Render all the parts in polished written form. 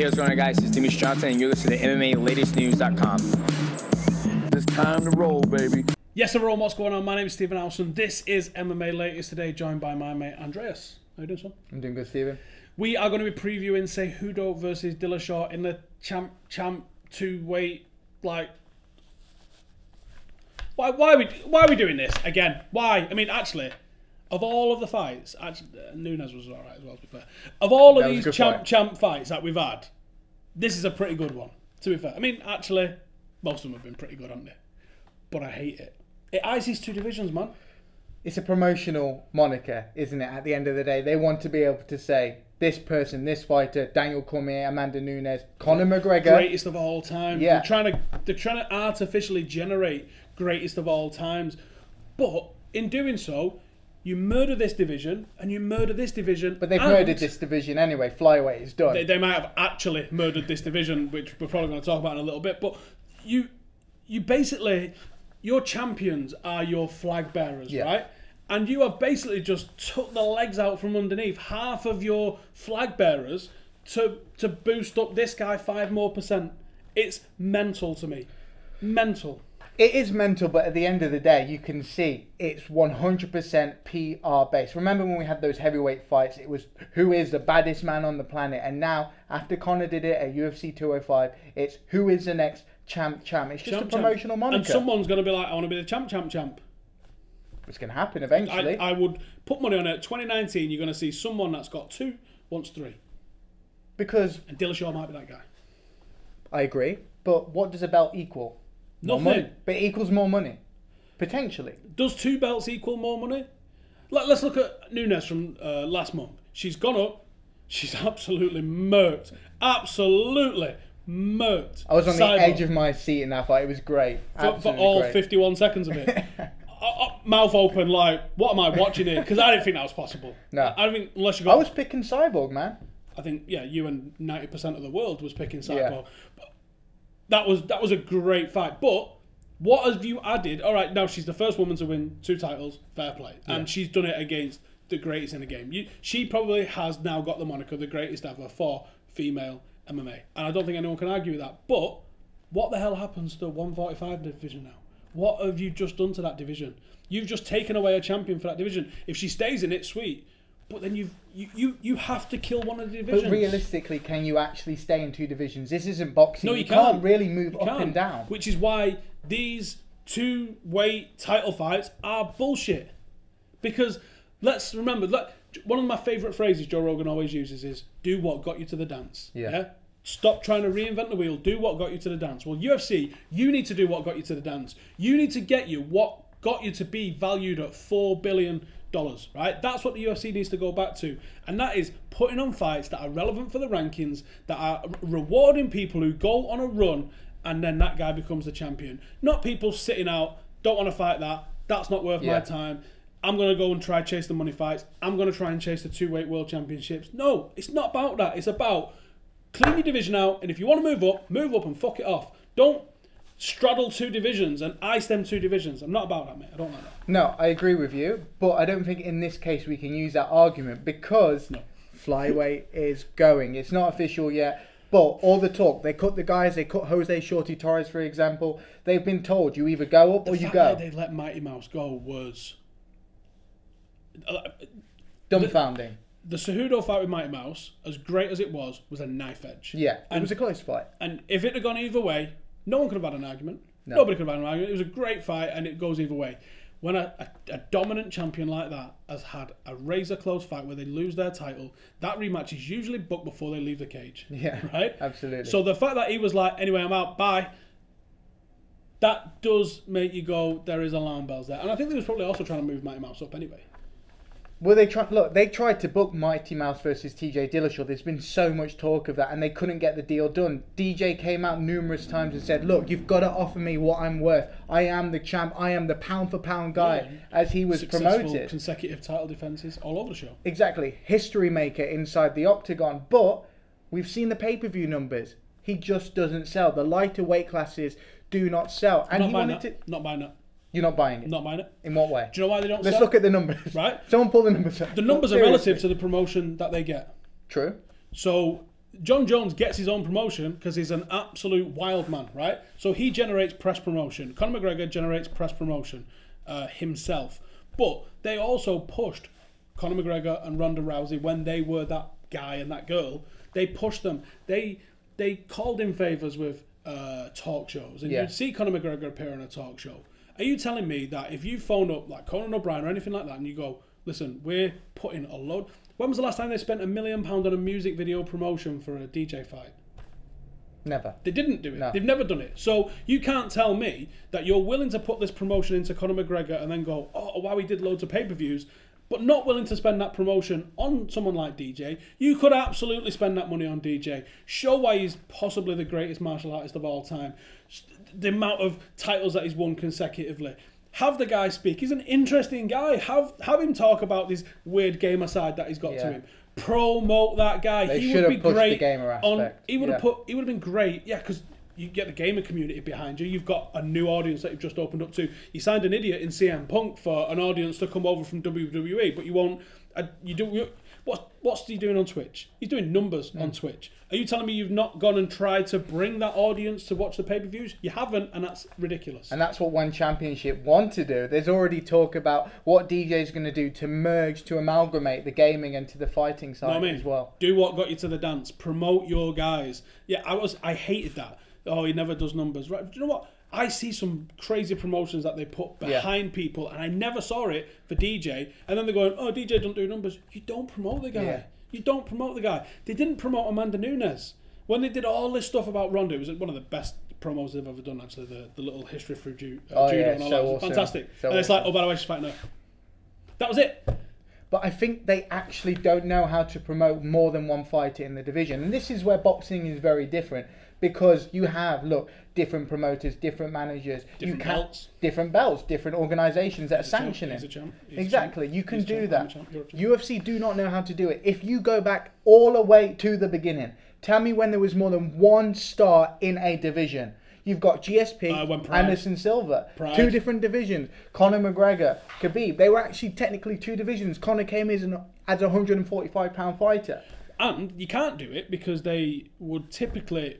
Hey, what's going on, guys? It's Dimitri Johnson, and you're listening to MMALatestNews.com. It's time to roll, baby. Yes, everyone, what's going on? My name is Stephen Howson. This is MMA Latest today, joined by my mate Andreas. How you doing, son? I'm doing good, Stephen. We are going to be previewing Cejudo versus Dillashaw in the champ two-weight, like... Why are we doing this again? Why? I mean, actually, of all of the fights, Nunes was alright as well, to be fair. Of all of these champ fights that we've had, this is a pretty good one, to be fair. I mean, actually, most of them have been pretty good, haven't they? But I hate it. It ices two divisions, man. It's a promotional moniker, isn't it? At the end of the day, they want to be able to say, this person, this fighter, Daniel Cormier, Amanda Nunes, Conor McGregor, greatest of all time. Yeah. They're trying to artificially generate greatest of all times, but in doing so, you murder this division and you murder this division. But they've murdered this division anyway. Flyweight is done. They might have actually murdered this division, which we're probably going to talk about in a little bit. But you basically, your champions are your flag bearers, right? And you have basically just took the legs out from underneath half of your flag bearers to boost up this guy 5% more. It's mental to me. Mental. It is mental, but at the end of the day, you can see it's 100% PR based. Remember when we had those heavyweight fights, it was who is the baddest man on the planet. And now, after Conor did it at UFC 205, it's who is the next champ. It's just a promotional moniker. And someone's going to be like, I want to be the champ. It's going to happen eventually. I would put money on it. 2019, you're going to see someone that's got 2, wants 3. And Dillashaw might be that guy. I agree. But what does a belt equal? Nothing. More money. But it equals more money. Potentially. Does 2 belts equal more money? Let's look at Nunes from last month. She's gone up. She's absolutely murked. Absolutely murked. I was on the edge of my seat in that fight. It was great. For all great. 51 seconds of it. Mouth open, like, what am I watching here? Because I didn't think that was possible. No. I don't think, unless you got... I was picking Cyborg, man. I think, yeah, you and 90% of the world was picking Cyborg. Yeah. That was a great fight. But what have you added? All right, now she's the first woman to win 2 titles. Fair play. And she's done it against the greatest in the game. She probably has now got the moniker the greatest ever for female MMA. And I don't think anyone can argue with that. But what the hell happens to the 145 division now? What have you just done to that division? You've just taken away a champion for that division. If she stays in it, sweet. But then you have to kill one of the divisions. But realistically, can you actually stay in 2 divisions? This isn't boxing. No, you can't really move up and down. Which is why these 2-weight title fights are bullshit. Because let's remember, one of my favourite phrases Joe Rogan always uses is, do what got you to the dance. Yeah? Stop trying to reinvent the wheel. Do what got you to the dance. Well, UFC, you need to do what got you to the dance. You need to get you what got you to be valued at $4 billion, right? That's what the UFC needs to go back to. And that is putting on fights that are relevant for the rankings, that are rewarding people who go on a run, and then that guy becomes the champion. Not people sitting out, don't want to fight that, that's not worth my time. I'm going to go and try chase the money fights. I'm going to try and chase the 2-weight world championships. No, it's not about that. It's about clean your division out, and if you want to move up and fuck it off. Don't straddle 2 divisions and ice them 2 divisions. I'm not about that, mate. I don't like that. No, I agree with you, but I don't think in this case we can use that argument because flyweight is going. It's not official yet, but all the talk. They cut the guys. They cut Jose Shorty Torres, for example. They've been told you either go up or you go. The fact that they let Mighty Mouse go was dumbfounding. The Cejudo fight with Mighty Mouse, as great as it was a knife edge. Yeah, it was a close fight. And if it had gone either way, no one could have had an argument. No. Nobody could have had an argument. It was a great fight, and it goes either way. When a dominant champion like that has had a razor-close fight where they lose their title, that rematch is usually booked before they leave the cage. Yeah, right? Absolutely. So the fact that he was like, anyway, I'm out, bye, that does make you go, there is alarm bells there. And I think they was probably also trying to move Mighty Mouse up anyway. Well, they tried to book Mighty Mouse versus TJ Dillashaw. There's been so much talk of that, and they couldn't get the deal done. DJ came out numerous times and said, look, you've got to offer me what I'm worth. I am the champ. I am the pound-for-pound guy, as he was promoted. Consecutive title defences all over the show. Exactly. History maker inside the octagon. But we've seen the pay-per-view numbers. He just doesn't sell. The lighter weight classes do not sell. And Not buying that. You're not buying it? Not buying it. In what way? Do you know why they don't Let's sell? look at the numbers. Right? Someone pull the numbers up. The numbers are relative to the promotion that they get. True. So John Jones gets his own promotion because he's an absolute wild man, right? So he generates press promotion. Conor McGregor generates press promotion himself. But they also pushed Conor McGregor and Ronda Rousey when they were that guy and that girl. They pushed them. They called in favours with talk shows. And you'd see Conor McGregor appear on a talk show. Are you telling me that if you phone up like Conan O'Brien or anything like that and you go, listen, we're putting a load... When was the last time they spent £1 million on a music video promotion for a DJ fight? Never. They didn't do it. No. They've never done it. So you can't tell me that you're willing to put this promotion into Conor McGregor and then go, oh, wow, he did loads of pay-per-views, but not willing to spend that promotion on someone like DJ. You could absolutely spend that money on DJ. Show why he's possibly the greatest martial artist of all time. The amount of titles that he's won consecutively. Have the guy speak. He's an interesting guy. Have him talk about this weird gamer side that he's got to him. Promote that guy. They he should would have be pushed great the gamer aspect. He would have been great. Yeah, because you get the gamer community behind you. You've got a new audience that you've just opened up to. You signed an idiot in CM Punk for an audience to come over from WWE, but you won't. What's he doing on Twitch? He's doing numbers on Twitch. Are you telling me you've not gone and tried to bring that audience to watch the pay-per-views? You haven't, and that's ridiculous. And that's what One Championship want to do. There's already talk about what DJ's going to do to merge, to amalgamate the gaming into the fighting side as well. Do what got you to the dance. Promote your guys. Yeah, I hated that. Oh, he never does numbers. Right? Do you know what? I see some crazy promotions that they put behind people, and I never saw it for DJ. And then they're going, oh, DJ don't do numbers. You don't promote the guy. Yeah. You don't promote the guy. They didn't promote Amanda Nunes. When they did all this stuff about Ronda, it was one of the best promos they've ever done, actually, the little history through judo and all that. It was fantastic. And it's like, oh, by the way, she's fighting her. That was it. But I think they actually don't know how to promote more than one fighter in the division. And this is where boxing is very different. Because you have, different promoters, different managers, different belts, different organisations that are sanctioning. Exactly, you can do that. UFC do not know how to do it. If you go back all the way to the beginning, tell me when there was more than one star in a division. You've got GSP, Anderson Silva, two different divisions. Conor McGregor, Khabib. They were actually technically two divisions. Conor came in as a 145-pound fighter. And you can't do it because they would typically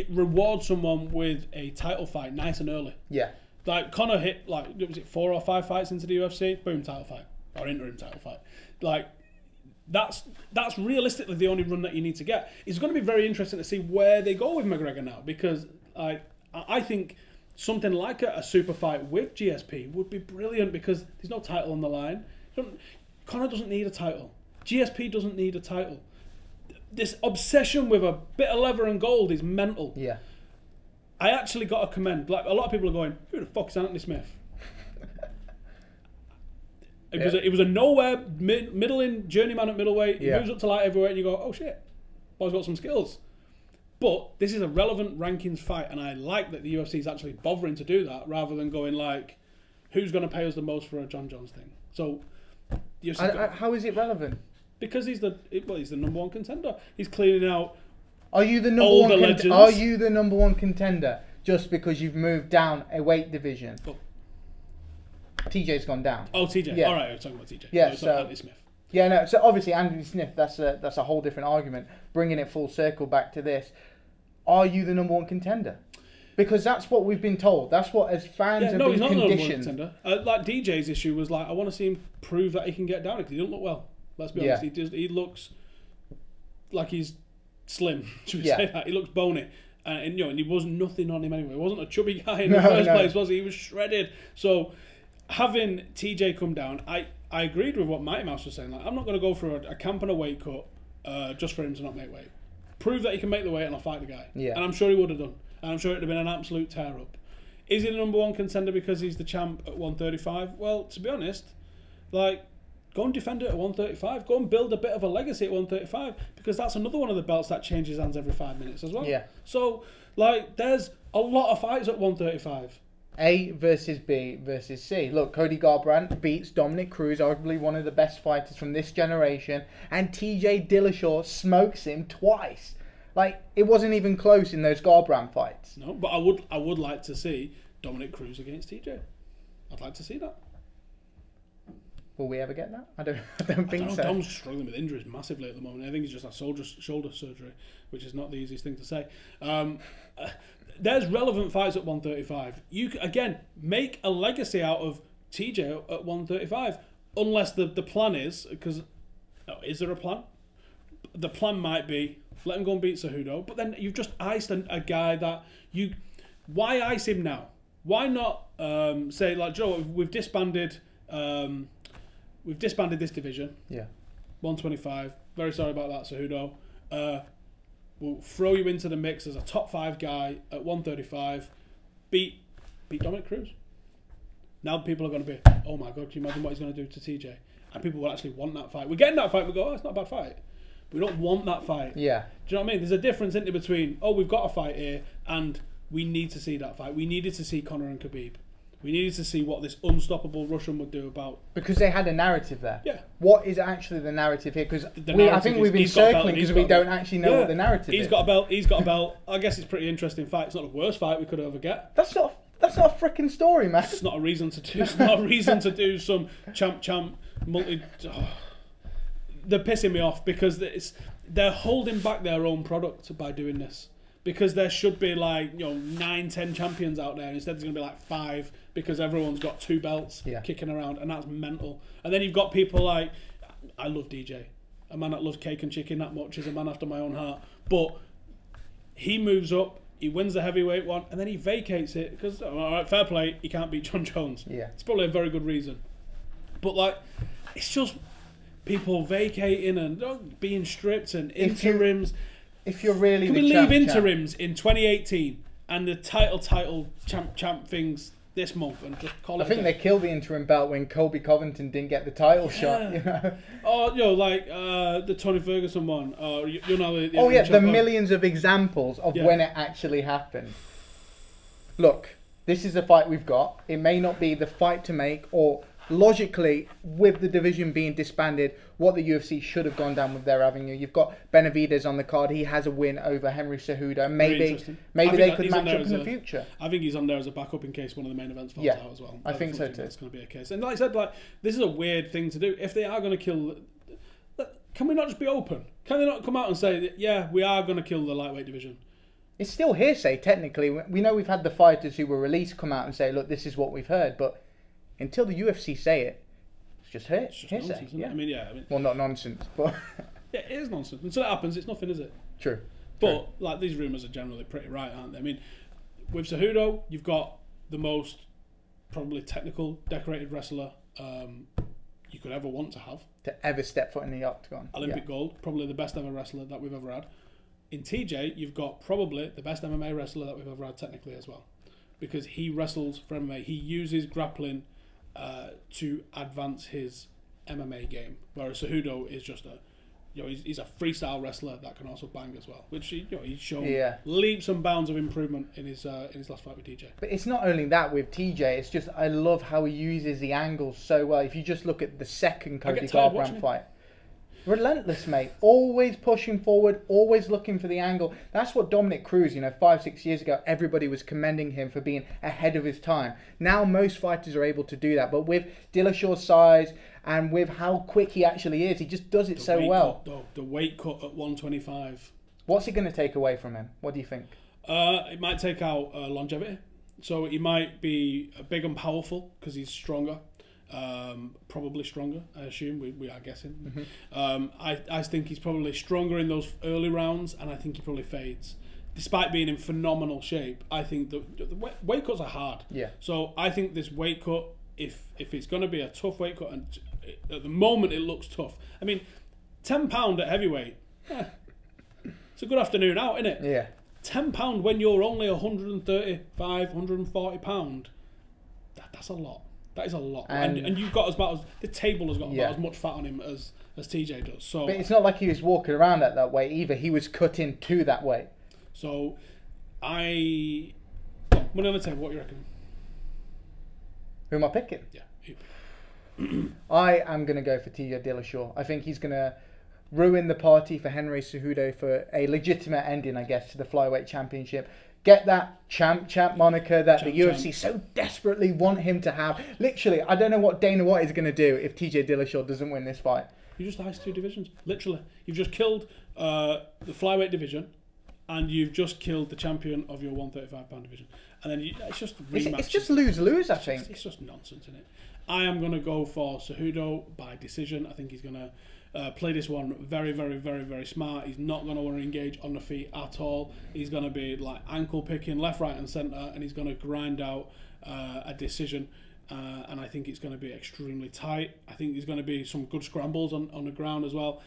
reward someone with a title fight nice and early. Yeah. Like Conor hit, was it 4 or 5 fights into the UFC? Boom, title fight. Or interim title fight. That's realistically the only run that you need to get. It's going to be very interesting to see where they go with McGregor now, because I think something like a super fight with GSP would be brilliant, because there's no title on the line. Conor doesn't need a title. GSP doesn't need a title. This obsession with a bit of leather and gold is mental. Yeah. I actually got a commend. Like, a lot of people are going, who the fuck is Anthony Smith? It was a nowhere middling journeyman at middleweight. He moves up to light heavyweight and you go, oh shit, boy's got some skills. But this is a relevant rankings fight, and I like that the UFC is actually bothering to do that rather than going like, who's going to pay us the most for a John Jones thing? So, how is it relevant? Because he's the number one contender. He's cleaning out. Are you the number one contender just because you've moved down a weight division? Oh. TJ's gone down. Oh, TJ. Yeah. All right, we're talking about TJ. Yeah, no, so Anthony Smith. Yeah, no. So obviously Anthony Smith. That's a whole different argument. Bringing it full circle back to this. Are you the number one contender? Because that's what we've been told. That's what, as fans, have been conditioned. Not the number one contender. DJ's issue was I want to see him prove that he can get down because he doesn't look well. Let's be honest. He looks like he's slim. Should we say that? He looks bony, and he wasn't nothing on him anyway. He wasn't a chubby guy in the first place, was he? He was shredded. So having TJ come down, I agreed with what Mighty Mouse was saying. I'm not going to go for a camp and a weight cut just for him to not make weight. Prove that he can make the weight, and I'll fight the guy. Yeah. And I'm sure he would have done. And I'm sure it would have been an absolute tear up. Is he the number one contender because he's the champ at 135? Well, to be honest, go and defend it at 135. Go and build a bit of a legacy at 135, because that's another one of the belts that changes hands every 5 minutes as well. Yeah. So, there's a lot of fights at 135. A versus B versus C. Look, Cody Garbrandt beats Dominic Cruz, arguably one of the best fighters from this generation, and TJ Dillashaw smokes him twice. It wasn't even close in those Garbrandt fights. No, but I would like to see Dominic Cruz against TJ. I'd like to see that. Will we ever get that? I don't think so. Dom's struggling with injuries massively at the moment. I think he's just had shoulder surgery, which is not the easiest thing to say. There's relevant fights at 135. You again make a legacy out of TJ at 135, unless the plan is is there a plan? The plan might be let him go and beat Cejudo, but then you've just iced a guy that you. Why ice him now? Why not say like Joe? We've disbanded. We've disbanded this division. Yeah. 125. Very sorry about that, Cejudo. We'll throw you into the mix as a top 5 guy at 135. Beat Dominic Cruz. Now people are going to be, oh my God, can you imagine what he's going to do to TJ? And people will actually want that fight. We're getting that fight. We go, oh, it's not a bad fight. We don't want that fight. Yeah. Do you know what I mean? There's a difference in between, oh, we've got a fight here, and we need to see that fight. We needed to see Conor and Khabib. We needed to see what this unstoppable Russian would do about... Because they had a narrative there. Yeah. What is actually the narrative here? Because I think we've been circling because we don't actually know what the narrative is. He's got a belt. He's got a belt. I guess it's a pretty interesting fight. It's not the worst fight we could ever get. That's not a freaking story, man. It's not a reason to do. It's not a reason to do some champ multi... Oh. They're pissing me off because they're holding back their own product by doing this. Because there should be like 9, 10 champions out there. Instead, there's going to be like 5 because everyone's got 2 belts kicking around, and that's mental. And then you've got people like I love DJ, a man that loves cake and chicken that much, is a man after my own heart. But he moves up, he wins the heavyweight one, and then he vacates it because all right, fair play, he can't beat John Jones. Yeah, it's probably a very good reason. But like, it's just people vacating and being stripped and interims. If you're really, can we leave interims in 2018 and the title champ things this month and just call it? I think they killed the interim belt when Colby Covington didn't get the title shot. You know? Or like the Tony Ferguson one. Or the millions of examples of when it actually happened. Look, this is the fight we've got. It may not be the fight to make, or logically, with the division being disbanded, what the UFC should have gone down with their avenue. You've got Benavidez on the card. He has a win over Henry Cejudo. Maybe they could match up in the future. I think he's on there as a backup in case one of the main events falls out as well. I think so too. That's going to be a case. And like I said, this is a weird thing to do. If they are going to kill, can we not just be open? Can they not come out and say that, yeah, we are going to kill the lightweight division? It's still hearsay, technically. We know we've had the fighters who were released come out and say, look, this is what we've heard, but until the UFC say it, it's just hearsay. Nonsense, yeah. I mean, well, not nonsense, but yeah, it is nonsense. Until it happens, it's nothing, is it? True. But like these rumours are generally pretty right, aren't they? I mean, with Cejudo, you've got the most probably technical, decorated wrestler you could ever want to have. To ever step foot in the octagon. Olympic gold, probably the best ever wrestler that we've ever had. In TJ, you've got probably the best MMA wrestler that we've ever had technically as well. Because he wrestles for MMA. He uses grappling to advance his MMA game, whereas Cejudo is just he's a freestyle wrestler that can also bang as well, which he's shown leaps and bounds of improvement in his last fight with TJ. But it's not only that with TJ. It's just I love how he uses the angles so well. If you just look at the second Cody Garbrandt fight. Relentless, mate. Always pushing forward, always looking for the angle. That's what Dominic Cruz, 5-6 years ago, everybody was commending him for being ahead of his time. Now most fighters are able to do that, but with Dillashaw's size and with how quick he actually is, he just does it so well. The weight cut at 125. What's it going to take away from him? What do you think? It might take out longevity. So he might be big and powerful because he's stronger. Probably stronger, I assume. We are guessing. Mm-hmm. I think he's probably stronger in those early rounds, and I think he probably fades. Despite being in phenomenal shape, I think the weight cuts are hard. Yeah. So I think this weight cut, if it's going to be a tough weight cut, and at the moment it looks tough. I mean, £10 at heavyweight, it's a good afternoon out, isn't it? Yeah. £10 when you're only 135, 140 pound. That's a lot. That is a lot, and you've got the table has got about as much fat on him as TJ does. So, but it's not like he was walking around at that weight either. He was cut into that weight. So, money on the table. What do you reckon? Who am I picking? Yeah, I am going to go for TJ Dillashaw. I think he's going to ruin the party for Henry Cejudo for a legitimate ending, I guess, to the flyweight championship. get that champ moniker that Champ, the UFC so desperately want him to have. Literally, I don't know what Dana White is going to do if TJ Dillashaw doesn't win this fight. You just iced 2 divisions. Literally, you've just killed the flyweight division, and you've just killed the champion of your 135-pound division. And then it's just rematches. It's just lose-lose, I think. It's just nonsense, isn't it? I am going to go for Cejudo by decision. I think he's going to play this one very, very, very, very smart. He's not going to want to engage on the feet at all. He's going to be like ankle picking left, right, and centre, and he's going to grind out a decision. And I think it's going to be extremely tight. I think there's going to be some good scrambles on the ground as well.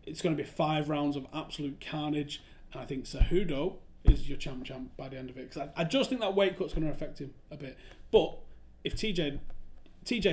It's going to be 5 rounds of absolute carnage. And I think Cejudo is your champ by the end of it. Because I just think that weight cut's going to affect him a bit. But if TJ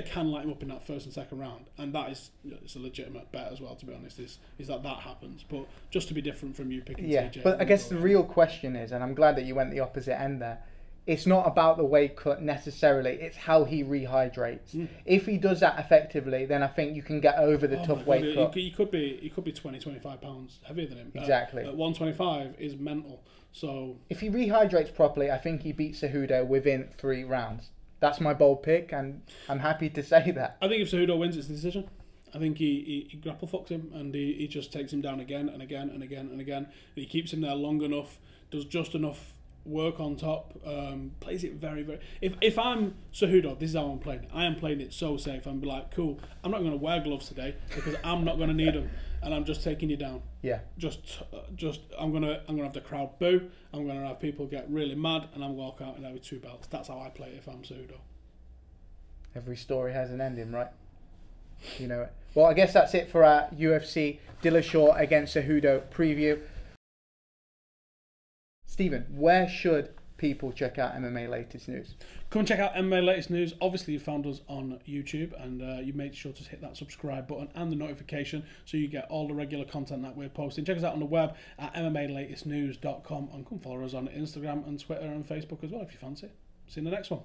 can light him up in that first and second round, and that is, it's a legitimate bet as well, to be honest, is that happens. But just to be different from you picking TJ. But I guess the real question is, and I'm glad that you went the opposite end there, it's not about the weight cut necessarily, it's how he rehydrates. If he does that effectively, then I think you can get over the tough weight cut. He could be 20, 25 pounds heavier than him. Exactly. At 125 is mental. So if he rehydrates properly, I think he beats Cejudo within 3 rounds. That's my bold pick, and I'm happy to say that. I think if Cejudo wins, it's the decision. I think he grapple fucks him, and he just takes him down again and again and again and again. And he keeps him there long enough, does just enough work on top, plays it very, very... If I'm Cejudo, this is how I'm playing it. I am playing it so safe. I'm like, cool, I'm not going to wear gloves today because I'm not going to need them, and I'm just taking you down. Yeah. Just I'm gonna have the crowd boo. I'm gonna have people get really mad, and I'm walk out and there with 2 belts. That's how I play it if I'm Cejudo. Every story has an ending, right? You know it. Well, I guess that's it for our UFC Dillashaw against Cejudo preview. Stephen, where should people check out MMA latest news? Come and check out MMA latest news. Obviously, you found us on YouTube, and you made sure to hit that subscribe button and the notification so you get all the regular content that we're posting. Check us out on the web at MMAlatestnews.com, and come follow us on Instagram and Twitter and Facebook as well if you fancy. See you in the next one.